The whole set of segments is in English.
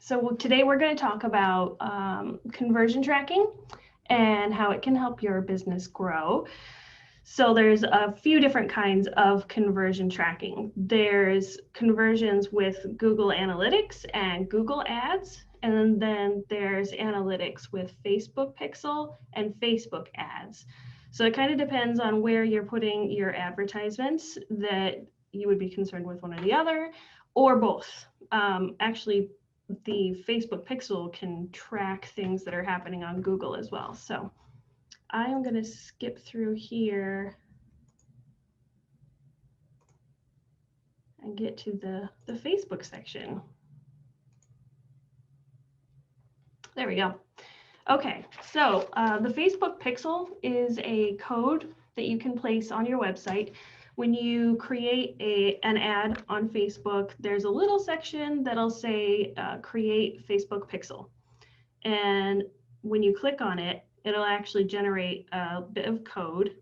So today we're going to talk about conversion tracking and how it can help your business grow. So there's a few different kinds of conversion tracking. There's conversions with Google Analytics and Google Ads, and then there's analytics with Facebook Pixel and Facebook Ads. So it kind of depends on where you're putting your advertisements that you would be concerned with one or the other, or both. Actually, the Facebook Pixel can track things that are happening on Google as well. So I am going to skip through here and get to the Facebook section. There we go. Okay, so the Facebook Pixel is a code that you can place on your website. When you create an ad on Facebook, there's a little section that'll say create Facebook Pixel. And when you click on it, it'll actually generate a bit of code.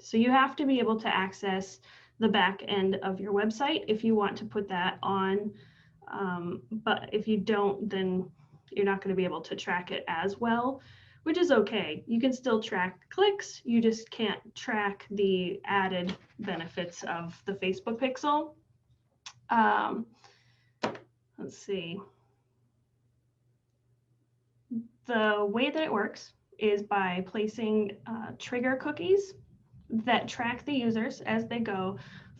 So you have to be able to access the back end of your website if you want to put that on. But if you don't, then you're not going to be able to track it as well, which is okay. You can still track clicks. You just can't track the added benefits of the Facebook Pixel. Let's see. The way that it works is by placing trigger cookies that track the users as they go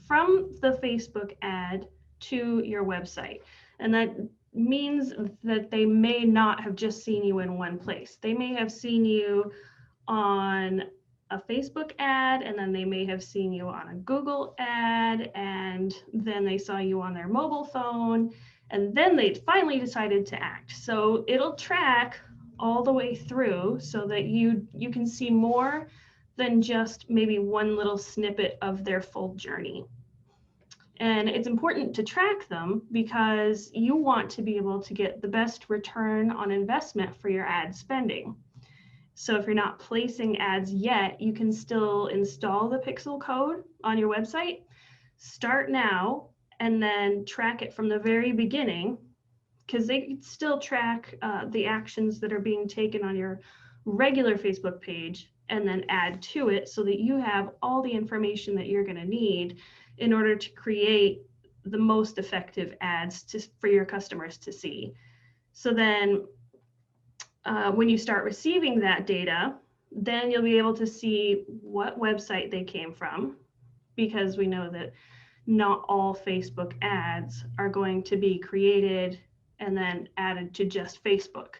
from the Facebook ad to your website. And that means that they may not have just seen you in one place. They may have seen you on a Facebook ad, and then they may have seen you on a Google ad, and then they saw you on their mobile phone, and then they finally decided to act. So it'll track all the way through so that you can see more than just maybe one little snippet of their full journey. And it's important to track them because you want to be able to get the best return on investment for your ad spending. So if you're not placing ads yet, you can still install the Pixel code on your website, start now, and then track it from the very beginning, because they can still track the actions that are being taken on your regular Facebook page and then add to it so that you have all the information that you're going to need in order to create the most effective ads for your customers to see. So then when you start receiving that data, then you'll be able to see what website they came from, because we know that not all Facebook ads are going to be created and then added to just Facebook.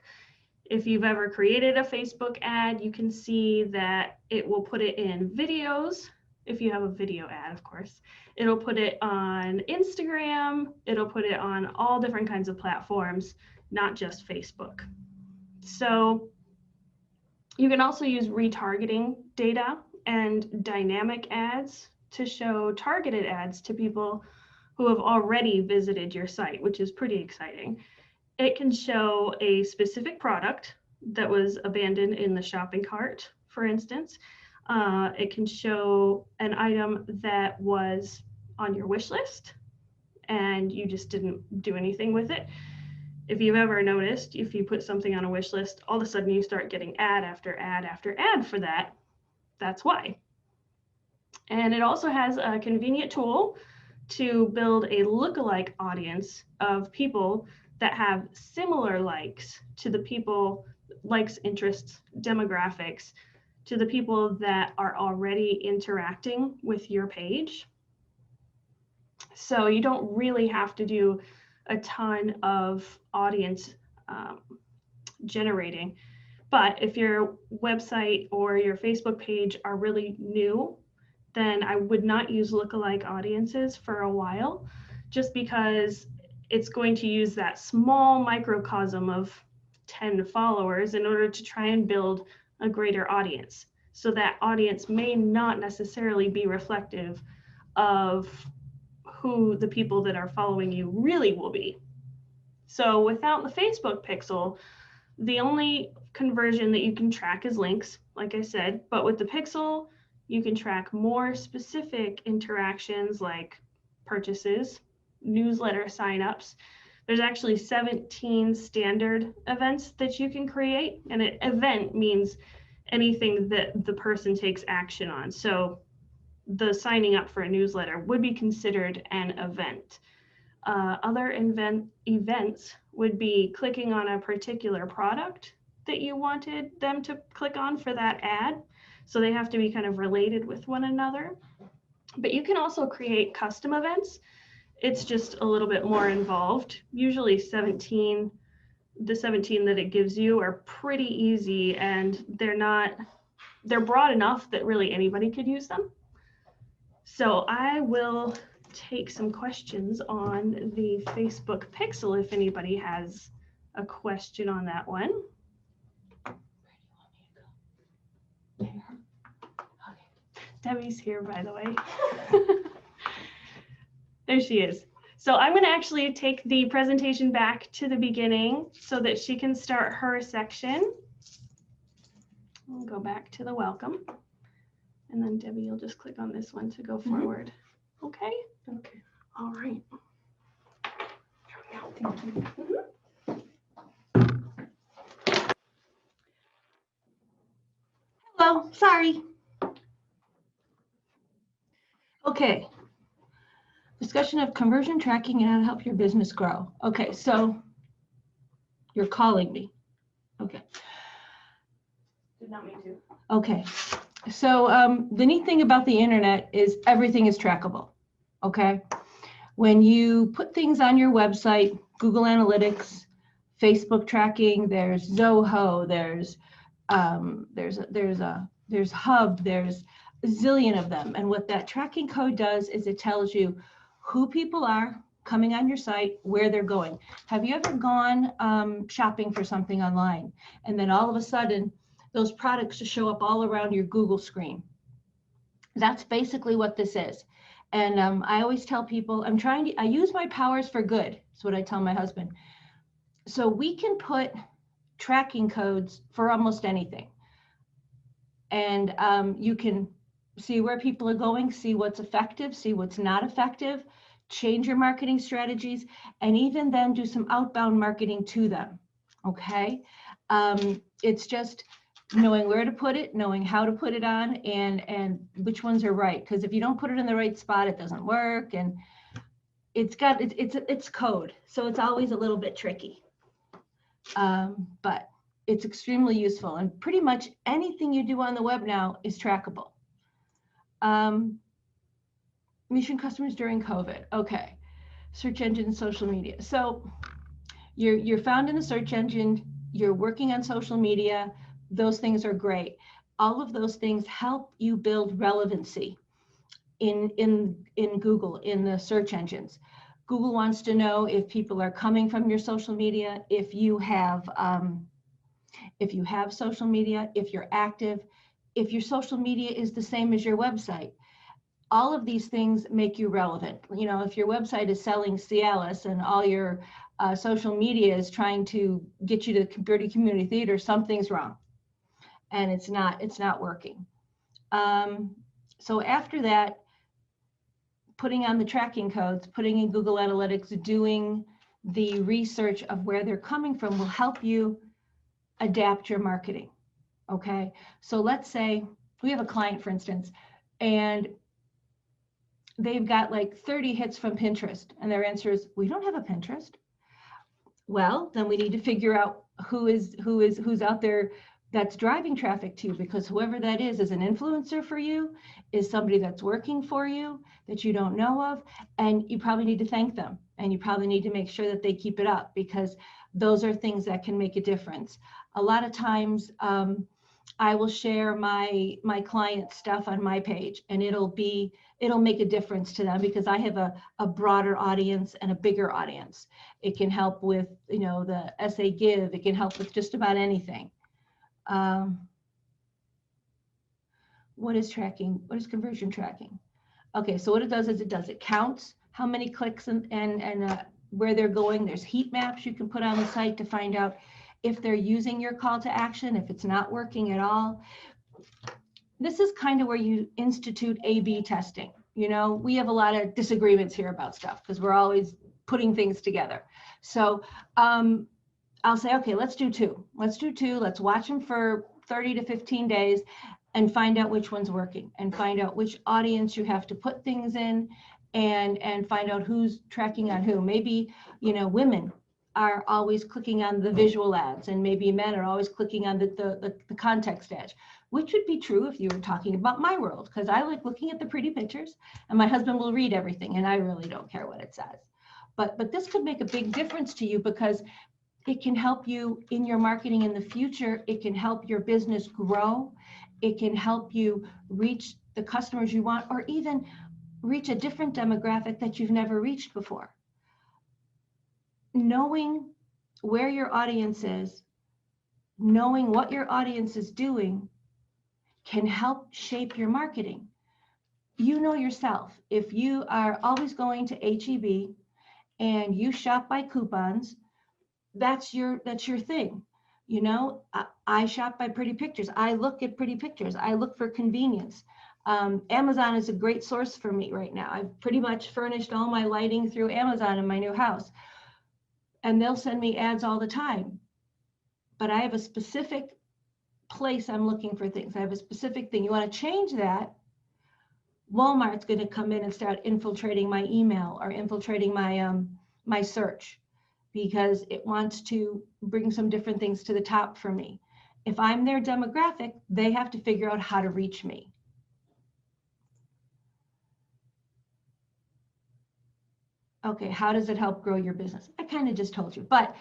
If you've ever created a Facebook ad, you can see that it will put it in videos. If you have a video ad, of course, it'll put it on Instagram. It'll put it on all different kinds of platforms, not just Facebook. So you can also use retargeting data and dynamic ads to show targeted ads to people who have already visited your site, which is pretty exciting. It can show a specific product that was abandoned in the shopping cart, for instance. It can show an item that was on your wish list and you just didn't do anything with it. If you've ever noticed, if you put something on a wish list, all of a sudden you start getting ad after ad after ad for that. That's why. And it also has a convenient tool to build a lookalike audience of people that have similar likes to the people, likes, interests, demographics, to the people that are already interacting with your page. So you don't really have to do a ton of audience generating. But if your website or your Facebook page are really new, then I would not use lookalike audiences for a while, just because it's going to use that small microcosm of 10 followers in order to try and build a greater audience. So that audience may not necessarily be reflective of who the people that are following you really will be. So without the Facebook Pixel, the only conversion that you can track is links, like I said, but with the Pixel, you can track more specific interactions like purchases, newsletter signups, There's actually 17 standard events that you can create, and an event means anything that the person takes action on. So the signing up for a newsletter would be considered an event. Other events would be clicking on a particular product that you wanted them to click on for that ad. So they have to be kind of related with one another. But you can also create custom events. It's just a little bit more involved. Usually the 17 that it gives you are pretty easy, and they're broad enough that really anybody could use them. So I will take some questions on the Facebook Pixel if anybody has a question on that one. Where do you want me to go? Okay. Debbie's here, by the way. There she is. So I'm going to actually take the presentation back to the beginning so that she can start her section. We'll go back to the welcome. And then Debbie, you'll just click on this one to go forward. Okay? Okay. All right. Thank you. Hello, sorry. Okay. Discussion of conversion tracking and how to help your business grow. Okay, so you're calling me. Okay. Did not mean to. Okay. So the neat thing about the internet is everything is trackable. Okay. When you put things on your website, Google Analytics, Facebook tracking, there's Zoho, there's Hub, there's a zillion of them. And what that tracking code does is it tells you who people are coming on your site, where they're going. Have you ever gone shopping for something online, and then all of a sudden those products just show up all around your Google screen? That's basically what this is. And I always tell people, I use my powers for good. That's what I tell my husband. So we can put tracking codes for almost anything. And you can see where people are going, see what's effective, see what's not effective, change your marketing strategies, and even then do some outbound marketing to them. Okay. It's just knowing where to put it, knowing how to put it on, and which ones are right. Because if you don't put it in the right spot, it doesn't work. And it's code, so it's always a little bit tricky. But it's extremely useful, and pretty much anything you do on the web now is trackable. Reaching customers during COVID. Okay, search engine, social media. So you're found in the search engine. You're working on social media. Those things are great. All of those things help you build relevancy in Google, in the search engines. Google wants to know if people are coming from your social media, if you have social media, if you're active, if your social media is the same as your website. All of these things make you relevant. You know, if your website is selling Cialis and all your social media is trying to get you to the Birdie Community Theater, something's wrong, and it's not working. So after that, putting on the tracking codes, putting in Google Analytics, doing the research of where they're coming from will help you adapt your marketing. Okay, so let's say we have a client, for instance, and they've got like 30 hits from Pinterest, and their answer is, we don't have a Pinterest. Well, then we need to figure out who's out there that's driving traffic to you, because whoever that is an influencer for you, is somebody that's working for you that you don't know of, and you probably need to thank them, and you probably need to make sure that they keep it up, because those are things that can make a difference. A lot of times I will share my client stuff on my page, and it'll make a difference to them, because I have a broader audience and a bigger audience. It can help with, you know, the SA Give. It can help with just about anything. What is tracking? What is conversion tracking? Okay, so what it does is it counts how many clicks and where they're going. There's heat maps you can put on the site to find out if they're using your call to action, if it's not working at all. This is kind of where you institute A/B testing. You know, we have a lot of disagreements here about stuff because we're always putting things together. So I'll say, okay, let's do two. Let's do two. Let's watch them for 30 to 15 days and find out which one's working, and find out which audience you have to put things in, and find out who's tracking on who. Maybe, women are always clicking on the visual ads, and maybe men are always clicking on the context ads, which would be true if you were talking about my world, because I like looking at the pretty pictures, and my husband will read everything, and I really don't care what it says. But this could make a big difference to you, because it can help you in your marketing in the future. It can help your business grow. It can help you reach the customers you want, or even reach a different demographic that you've never reached before. Knowing where your audience is, knowing what your audience is doing, can help shape your marketing. You know yourself, if you are always going to H-E-B and you shop by coupons, that's your thing. I shop by pretty pictures. I look at pretty pictures. I look for convenience. Amazon is a great source for me right now. I've pretty much furnished all my lighting through Amazon in my new house, and they'll send me ads all the time. But I have a specific place I'm looking for things. I have a specific thing. You want to change that, Walmart's going to come in and start infiltrating my email or infiltrating my search, because it wants to bring some different things to the top for me. If I'm their demographic, they have to figure out how to reach me. Okay, how does it help grow your business? I kind of just told you, but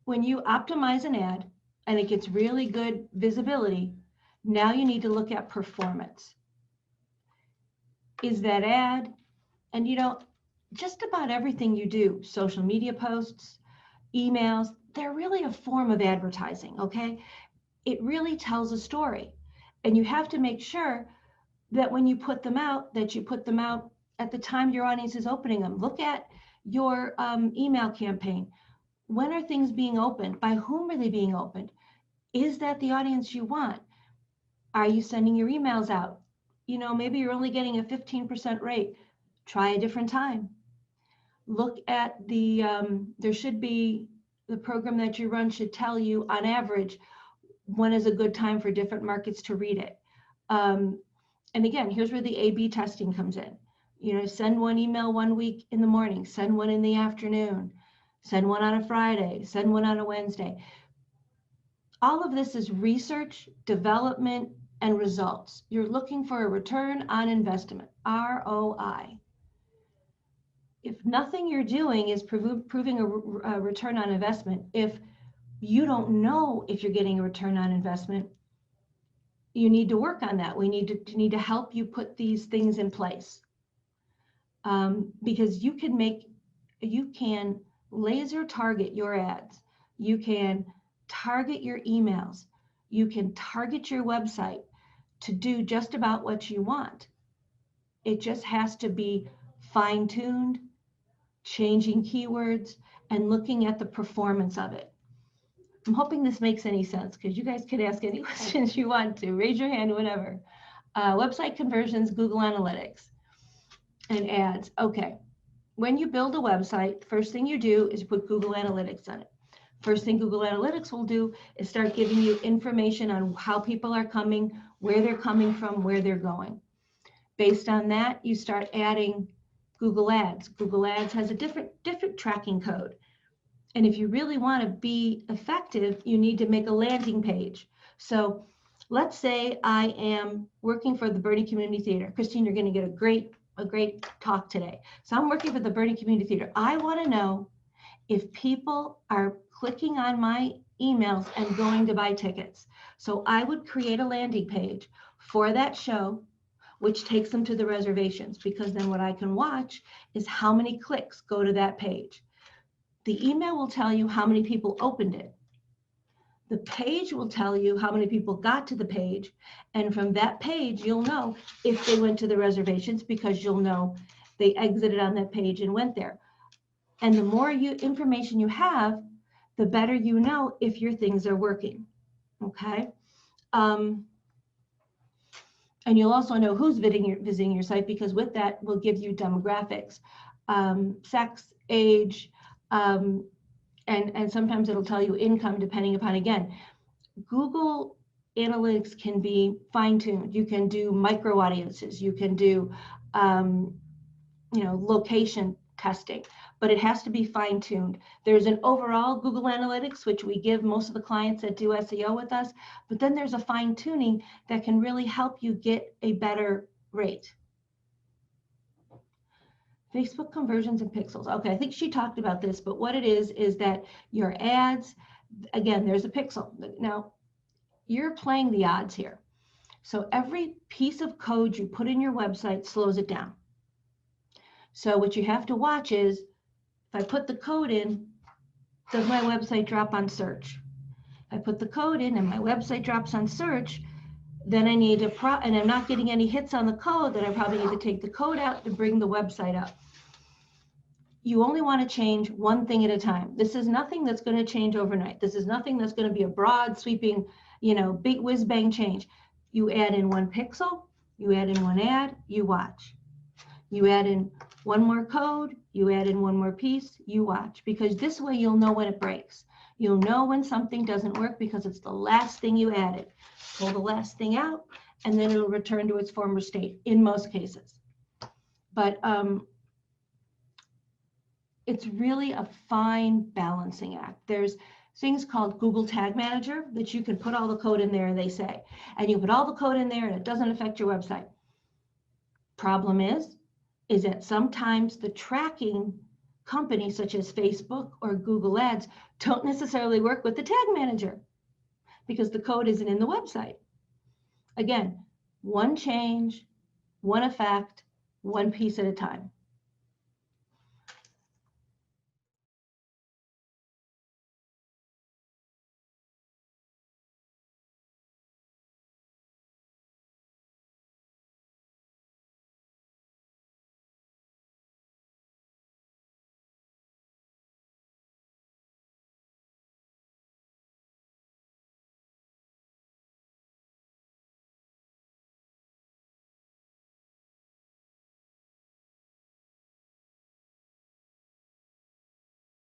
when you optimize an ad and it gets really good visibility, now you need to look at performance. Is that ad, and just about everything you do, social media posts, emails, they're really a form of advertising, okay? It really tells a story. And you have to make sure that when you put them out, that you put them out at the time your audience is opening them. Look at your email campaign. When are things being opened? By whom are they being opened? Is that the audience you want? Are you sending your emails out? Maybe you're only getting a 15% rate. Try a different time. Look at there should be, the program that you run should tell you on average when is a good time for different markets to read it. And again, here's where the A/B testing comes in. Send one email one week in the morning, send one in the afternoon, send one on a Friday, send one on a Wednesday. All of this is research, development, and results. You're looking for a return on investment, ROI. If nothing you're doing is proving a return on investment, if you don't know if you're getting a return on investment, you need to work on that. We need to help you put these things in place, because you can laser target your ads. You can target your emails. You can target your website to do just about what you want. It just has to be fine-tuned, changing keywords, and looking at the performance of it. I'm hoping this makes any sense, because you guys can ask any questions you want to. Raise your hand, whatever. Website conversions, Google Analytics, and ads. Okay, when you build a website, first thing you do is put Google Analytics on it. First thing Google Analytics will do is start giving you information on how people are coming, where they're coming from, where they're going. Based on that, you start adding Google Ads. Google Ads has a different tracking code. And if you really want to be effective, you need to make a landing page. So let's say I am working for the Bernie Community Theater. Christine, you're going to get a great talk today. So I'm working for the Bernie Community Theater. I want to know if people are clicking on my emails and going to buy tickets. So I would create a landing page for that show, which takes them to the reservations, because then what I can watch is how many clicks go to that page. The email will tell you how many people opened it. The page will tell you how many people got to the page. And from that page, you'll know if they went to the reservations, because you'll know they exited on that page and went there. And the more information you have, the better you know if your things are working, okay? And you'll also know who's visiting your site, because with that will give you demographics, sex, age, And sometimes it'll tell you income depending upon, again, Google Analytics can be fine-tuned. You can do micro audiences, you can do location testing, but it has to be fine-tuned. There's an overall Google Analytics, which we give most of the clients that do SEO with us, but then there's a fine-tuning that can really help you get a better rate. Facebook conversions and pixels. Okay, I think she talked about this, but what it is that your ads, again, there's a pixel. Now, you're playing the odds here. So every piece of code you put in your website slows it down. So what you have to watch is, if I put the code in, does my website drop on search? If I put the code in and my website drops on search, then I need to, and I'm not getting any hits on the code, then I probably need to take the code out to bring the website up. You only want to change one thing at a time. This is nothing that's going to change overnight. This is nothing that's going to be a broad sweeping, big whiz bang change. You add in one pixel, you add in one ad, you watch. You add in one more code, you add in one more piece, you watch, because this way you'll know when it breaks. You'll know when something doesn't work because it's the last thing you added. Pull the last thing out, and then it'll return to its former state in most cases. But it's really a fine balancing act. There's things called Google Tag Manager that you can put all the code in there, they say, and you put all the code in there and it doesn't affect your website. Problem is that sometimes the tracking companies such as Facebook or Google Ads don't necessarily work with the tag manager because the code isn't in the website. Again, one change, one effect, one piece at a time.